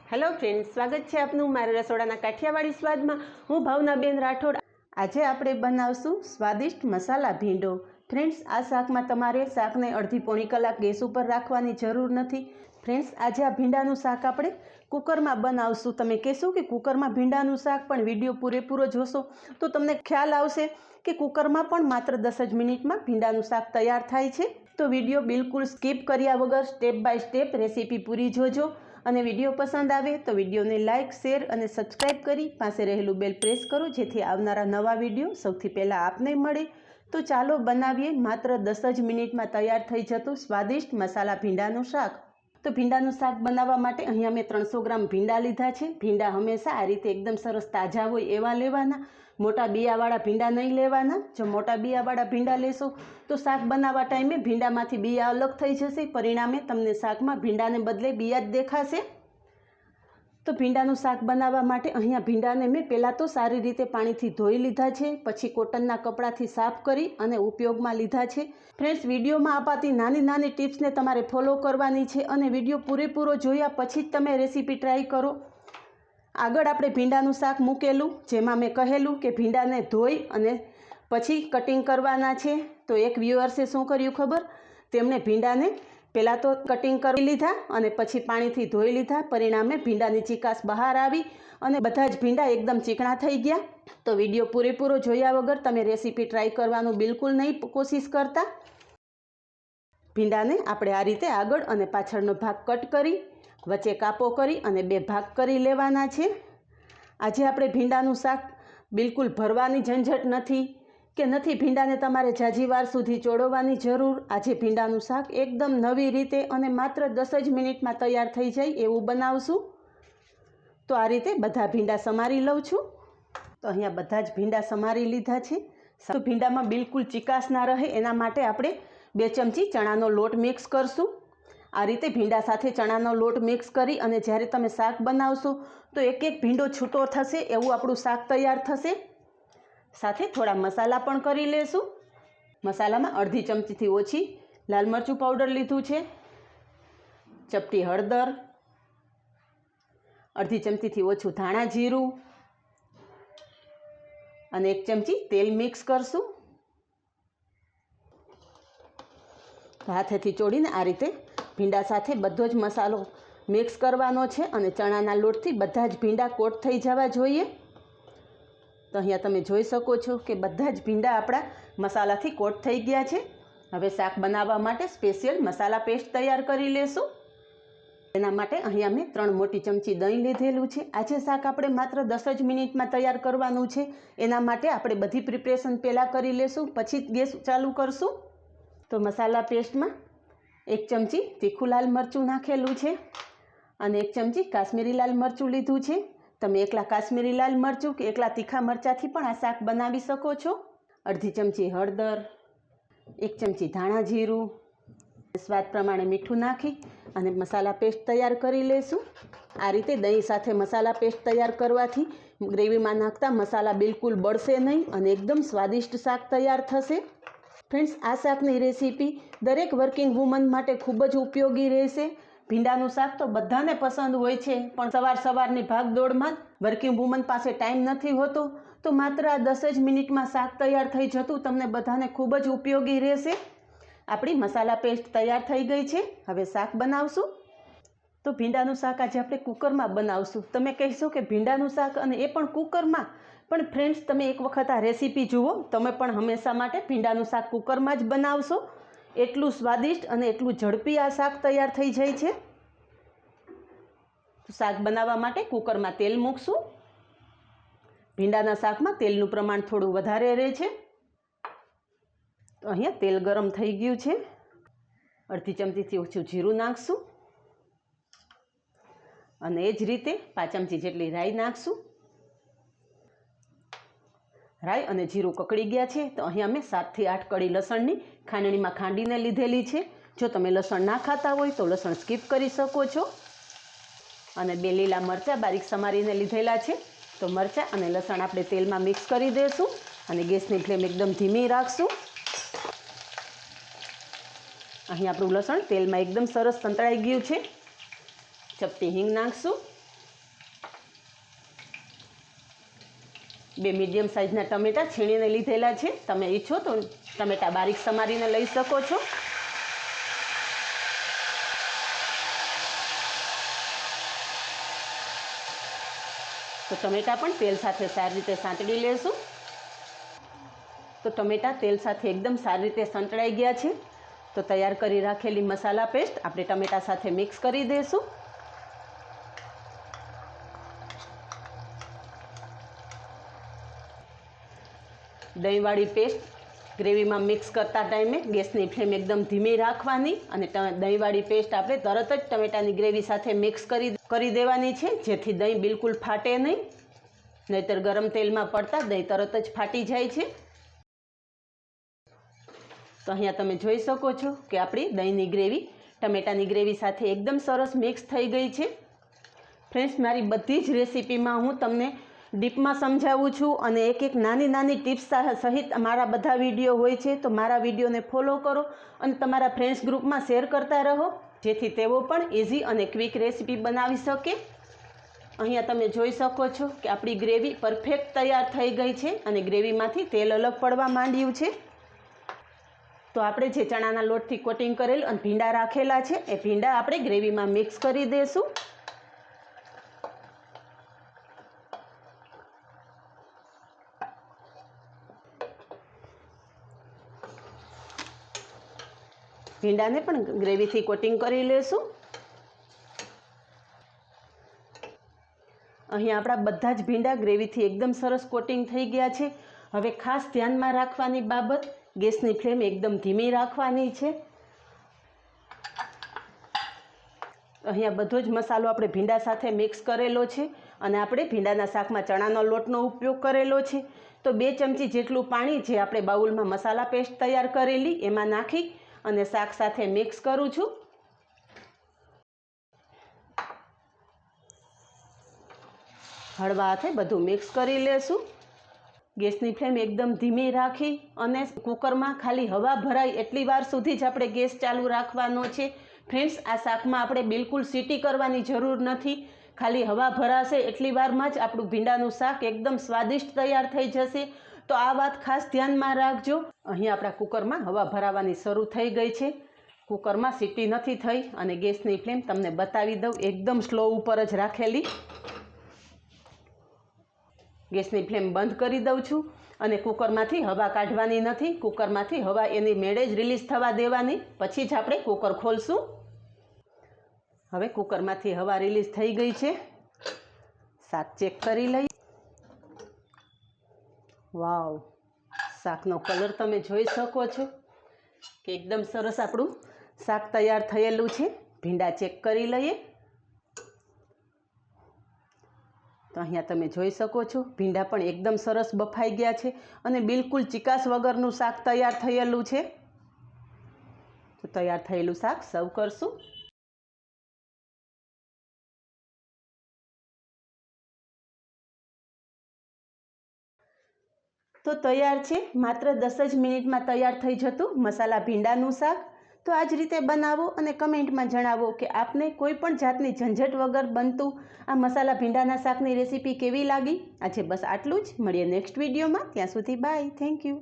Hello friends, સ્વાગત છે આપનું મારા રસોડાના કાઠિયાવાડીસ્વાદમાં। હું ભાવનાબેન રાઠોડ। આજે આપણે બનાવશું સ્વાદિષ્ટ મસાલા ભીંડો। ફ્રેન્ડ્સ, આ શાકમાં તમારે શાકને અડધી પોણી કલાક ગેસ ઉપર રાખવાની જરૂર નથી। ફ્રેન્ડ્સ, આજે આ ભીંડાનું શાક આપણે કુકરમાં બનાવશું। તમે કહેશો કે કુકરમાં ભીંડાનું શાક, પણ વિડીયો પૂરેપૂરો જોશો તો તમને ખ્યાલ આવશે કે કુકરમાં પણ માત્ર 10 જ મિનિટમાં ભીંડાનું શાક તૈયાર થાય છે। તો વિડીયો બિલકુલ સ્કીપ કર્યા વગર સ્ટેપ બાય સ્ટેપ રેસીપી પૂરી જોજો। અને વિડીયો પસંદ આવે તો વિડીયોને લાઇક, શેર અને સબસ્ક્રાઈબ કરી પાસે રહેલું બેલ પ્રેસ કરો, જેથી આવનારા નવા વિડીયો સૌથી પહેલાં આપને મળે। તો ચાલો બનાવીએ માત્ર 10 જ મિનિટમાં તૈયાર થઈ જતું સ્વાદિષ્ટ મસાલા ભીંડાનું શાક। તો ભીંડાનું શાક બનાવવા માટે અહીંયા મેં 300 ગ્રામ ભીંડા લીધા છે। ભીંડા હંમેશા આ રીતે એકદમ સરસ તાજા હોય એવા લેવાના, મોટા બિયાવાળા ભીંડા નહીં લેવાના। જો મોટા બિયાવાળા ભીંડા લેશો તો શાક બનાવવા ટાઈમે ભીંડામાંથી બિયા અલગ થઈ જશે, પરિણામે તમને શાકમાં ભીંડાને બદલે બિયા જ દેખાશે। તો ભીંડાનું શાક બનાવવા માટે અહીંયા ભીંડાને મેં પહેલાં તો સારી રીતે પાણીથી ધોઈ લીધા છે, પછી કોટનના કપડાથી સાફ કરી અને ઉપયોગમાં લીધા છે। ફ્રેન્ડ્સ, વિડીયોમાં અપાતી નાની નાની ટિપ્સને તમારે ફોલો કરવાની છે અને વિડીયો પૂરેપૂરો જોયા પછી જ તમે રેસીપી ટ્રાય કરો। આગળ આપણે ભીંડાનું શાક મૂકેલું, જેમાં મેં કહેલું કે ભીંડાને ધોઈ અને પછી કટિંગ કરવાના છે। તો એક વ્યુઅર્સે શું કર્યું ખબર, તેમણે ભીંડાને પહેલાં તો કટિંગ કરી લીધા અને પછી પાણીથી ધોઈ લીધા, પરિણામે ભીંડાની ચીકાશ બહાર આવી અને બધા જ ભીંડા એકદમ ચીકણા થઈ ગયા। તો વિડીયો પૂરેપૂરો જોયા વગર તમે રેસીપી ટ્રાય કરવાનું બિલકુલ નહીં કોશિશ કરતા। ભીંડાને આપણે આ રીતે આગળ અને પાછળનો ભાગ કટ કરી વચ્ચે કાપો કરી અને 2 ભાગ કરી લેવાના છે। આજે આપણે ભીંડાનું શાક બિલકુલ ભરવાની ઝંઝટ નથી ભીંડાને તમારે જાજી વાર સુધી ચોળવવાની જરૂર। આજે ભીંડાનું શાક એકદમ નવી રીતે અને માત્ર 10 જ મિનિટમાં તૈયાર થઈ જાય એવું બનાવશું। તો આ રીતે બધા ભીંડા સમારી લઉં છું। તો અહીંયા બધા જ ભીંડા સમારી લીધા છે। તો ભીંડામાં બિલકુલ ચીકાશ ના રહે એના માટે આપણે 2 ચમચી ચણાનો લોટ મિક્સ કરશું। આ રીતે ભીંડા સાથે ચણાનો લોટ મિક્સ કરી અને જ્યારે તમે શાક બનાવશો તો એક એક ભીંડો છૂટો થશે એવું આપણું શાક તૈયાર થશે। સાથે થોડા મસાલા પણ કરી લેશું। મસાલામાં અડધી ચમચીથી ઓછી લાલ મરચું પાવડર લીધું છે, ચપટી હળદર, અડધી ચમચીથી ઓછું ધાણા જીરું અને 1 ચમચી તેલ મિક્સ કરશું। હાથેથી ચોળીને આ રીતે ભીંડા સાથે બધો જ મસાલો મિક્સ કરવાનો છે અને ચણાના લોટથી બધા જ ભીંડા કોટ થઈ જવા જોઈએ। તો અહીંયા તમે જોઈ શકો છો કે બધા જ ભીંડા આપણા મસાલાથી કોટ થઈ ગયા છે। હવે શાક બનાવવા માટે સ્પેશિયલ મસાલા પેસ્ટ તૈયાર કરી લેશું। એના માટે અહીંયા મેં 3 મોટી ચમચી દહીં લીધેલું છે। આજે શાક આપણે માત્ર 10 જ મિનિટમાં તૈયાર કરવાનું છે, એના માટે આપણે બધી પ્રિપરેશન પહેલાં કરી લેશું, પછી ગેસ ચાલુ કરશું। તો મસાલા પેસ્ટમાં 1 ચમચી તીખું લાલ મરચું નાખેલું છે અને 1 ચમચી કાશ્મીરી લાલ મરચું લીધું છે। તમે એકલા કાશ્મીરી લાલ મરચું કે એકલા તીખા મરચાંથી પણ આ શાક બનાવી શકો છો। અડધી ચમચી હળદર, 1 ચમચી ધાણા જીરું, સ્વાદ પ્રમાણે મીઠું નાખી અને મસાલા પેસ્ટ તૈયાર કરી લેશું। આ રીતે દહીં સાથે મસાલા પેસ્ટ તૈયાર કરવાથી ગ્રેવીમાં નાખતા મસાલા બિલકુલ બળશે નહીં અને એકદમ સ્વાદિષ્ટ શાક તૈયાર થશે। ફ્રેન્ડ્સ, આ શાકની રેસીપી દરેક વર્કિંગ વુમન માટે ખૂબ જ ઉપયોગી રહેશે। ભીંડાનું શાક તો બધાને પસંદ હોય છે, પણ સવારની ભાગદોડમાં વર્કિંગ વુમન પાસે ટાઈમ નથી હોતો, તો માત્ર આ 10 જ મિનિટમાં શાક તૈયાર થઈ જતું તમને બધાને ખૂબ જ ઉપયોગી રહેશે। આપણી મસાલા પેસ્ટ તૈયાર થઈ ગઈ છે, હવે શાક બનાવશું। તો ભીંડાનું શાક આજે આપણે કુકરમાં બનાવશું। તમે કહેશો કે ભીંડાનું શાક અને એ પણ કુકરમાં, પણ ફ્રેન્ડ્સ તમે એક વખત આ રેસીપી જુઓ, તમે પણ હંમેશા માટે ભીંડાનું શાક કુકરમાં જ બનાવશો। એટલું સ્વાદિષ્ટ અને એટલું ઝડપી આ શાક તૈયાર થઈ જાય છે। તો શાક બનાવવા માટે કુકરમાં તેલ મૂકશું। ભીંડાના શાકમાં તેલનું પ્રમાણ થોડું વધારે રહે છે। તો અહીંયા તેલ ગરમ થઈ ગયું છે। અડધી ચમચીથી ઓછું જીરું નાખશું અને એ જ રીતે 5 ચમચી જેટલી રાઈ નાખશું। રાઈ અને જીરું કકડી ગયા છે તો અહીંયા મેં 7 થી 8 કળી લસણની ખાંડણીમાં ખાંડીને લીધેલી છે। જો તમે લસણ ના ખાતા હોય તો લસણ સ્કીપ કરી શકો છો। અને 2 લીલા મરચાં બારીક સમારીને લીધેલા છે। તો મરચાં અને લસણ આપણે તેલમાં મિક્સ કરી દઈશું અને ગેસની ફ્લેમ એકદમ ધીમી રાખશું। અહીં આપણું લસણ તેલમાં એકદમ સરસ સંતળાઈ ગયું છે। ચપટી હિંગ નાખશું 2 મીડિયમ સાઇઝના ટમેટાં છીણીને લીધેલા છે. તમે ઈચ્છો તો ટમેટાં બારીક સમારીને લઈ શકો છો. તો ટમેટાં પણ તેલ સાથે સારી રીતે સાંતળી લેશું. તો ટમેટાં તેલ સાથે એકદમ સારી રીતે સંતળાઈ ગયા છે. તો તૈયાર કરી રાખેલી મસાલા પેસ્ટ આપણે ટમેટાં સાથે મિક્સ કરી દઈશું. દહીંવાળી પેસ્ટ ગ્રેવીમાં મિક્સ કરતા ટાઈમે ગેસની ફ્લેમ એકદમ ધીમી રાખવાની અને દહીંવાળી પેસ્ટ આપણે તરત જ ટમેટાની ગ્રેવી સાથે મિક્સ કરી દેવાની છે, જેથી દહીં બિલકુલ ફાટે નહીં. નહીંતર ગરમ તેલમાં પડતા દહીં તરત જ ફાટી જાય છે. તો અહીંયા તમે જોઈ શકો છો કે આપણી દહીંની ગ્રેવી ટમેટાની ગ્રેવી સાથે એકદમ સરસ મિક્સ થઈ ગઈ છે. ફ્રેન્ડ્સ, મારી બધી જ રેસીપીમાં હું તમને ડીપમાં સમજાવું છું અને એક નાની નાની ટિપ્સ સહિત મારા બધા વિડીયો હોય છે. તો મારા વિડીયોને ફોલો કરો અને તમારા ફ્રેન્ડ્સ ગ્રુપમાં શેર કરતા રહો, જેથી તેઓ પણ ઇઝી અને ક્વિક રેસીપી બનાવી શકે. અહીંયા તમે જોઈ શકો છો કે આપણી ગ્રેવી પરફેક્ટ તૈયાર થઈ ગઈ છે અને ગ્રેવીમાંથી તેલ અલગ પડવા માંડ્યું છે. તો આપણે જે ચણાના લોટથી કોટિંગ કરેલ અને ભીંડા રાખેલા છે એ ભીંડા આપણે ગ્રેવીમાં મિક્સ કરી દઈશું. ભીંડાને પણ ગ્રેવીથી કોટિંગ કરી લેશું. અહીંયા આપણા બધા જ ભીંડા ગ્રેવીથી એકદમ સરસ કોટિંગ થઈ ગયા છે. હવે ખાસ ધ્યાનમાં રાખવાની બાબત, ગેસની ફ્લેમ એકદમ ધીમી રાખવાની છે. અહીંયા બધો જ મસાલો આપણે ભીંડા સાથે મિક્સ કરેલો છે અને આપણે ભીંડાના શાકમાં ચણાનો લોટનો ઉપયોગ કરેલો છે. તો 2 ચમચી જેટલું પાણી જે આપણે બાઉલમાં મસાલા પેસ્ટ તૈયાર કરેલી એમાં નાખી અને શાક સાથે મિક્સ કરું છું. હળવા હાથે બધું મિક્સ કરી લેશું. ગેસની ફ્લેમ એકદમ ધીમી રાખી અને કુકરમાં ખાલી હવા ભરાય એટલી વાર સુધી જ આપણે ગેસ ચાલુ રાખવાનો છે. ફ્રેન્ડ્સ, આ શાકમાં આપણે બિલકુલ સીટી કરવાની જરૂર નથી. ખાલી હવા ભરાશે એટલી વારમાં જ આપણું ભીંડાનું શાક એકદમ સ્વાદિષ્ટ તૈયાર થઈ જશે. તો આ વાત ખાસ ધ્યાનમાં રાખજો. અહીં આપણા કુકરમાં હવા ભરાવાની શરૂ થઈ ગઈ છે. કુકરમાં સીટી નથી થઈ અને ગેસની ફ્લેમ તમને બતાવી દઉં એકદમ સ્લો ઉપર જ રાખેલી. ગેસની ફ્લેમ બંધ કરી દઉં છું અને કુકરમાંથી હવા કાઢવાની નથી. કુકરમાંથી હવા એની મેળે જ રિલીઝ થવા દેવાની, પછી જ આપણે કુકર ખોલશું. હવે કુકરમાંથી હવા રિલીઝ થઈ ગઈ છે. શાક ચેક કરી લઈએ. વાવ, શાકનો કલર તમે જોઈ શકો છો કે એકદમ સરસ આપણું શાક તૈયાર થયેલું છે. ભીંડા ચેક કરી લઈએ. તો અહીંયા તમે જોઈ શકો છો ભીંડા પણ એકદમ સરસ બફાઈ ગયા છે અને બિલકુલ ચીકાશ વગરનું શાક તૈયાર થયેલું છે. તો તૈયાર થયેલું શાક સર્વ કરશું. તો તૈયાર છે માત્ર 10 જ મિનિટમાં તૈયાર થઈ જતું મસાલા ભીંડાનું શાક. તો આ જ રીતે બનાવો અને કમેન્ટમાં જણાવો કે આપને કોઈ પણ જાતની ઝંઝટ વગર બનતું આ મસાલા ભીંડાના શાકની રેસીપી કેવી લાગી. આજે બસ આટલું જ. મળીએ નેક્સ્ટ વિડીયોમાં. ત્યાં સુધી બાય. Thank you.